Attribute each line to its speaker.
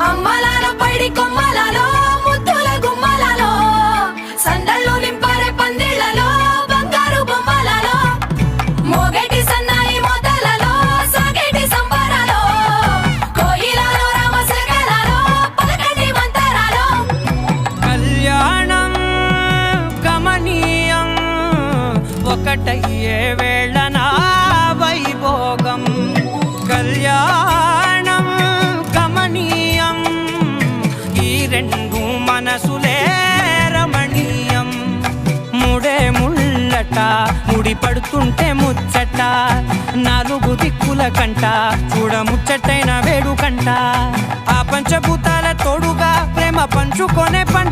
Speaker 1: అమ్మలాల పైడి కొమ్మలలో ముద్దుల గుమ్మలలో సందళ్ళు నింపారే పందిళ్లలో బంగారు బొమ్మలలో మోగేటి సన్నాయి మోతలలో సాగేటి సంబరాలో కోయిలలో రామశకలలో పలకటి మంతరాలో
Speaker 2: కళ్యాణం గమనీయం ఒకటయ్యే వేళన వైభోగం కళ్యాణం గమనీయం ఈ రెండు మనసులే రమణీయం ముడే ముళ్ళట ముడి పడుతుంటే ముచ్చట నాలుగు దిక్కుల కంట చూడ ముచ్చటైన వేడుకంట ఆ పంచభూతాల తోడుగా ప్రేమ పంచుకొనే పంట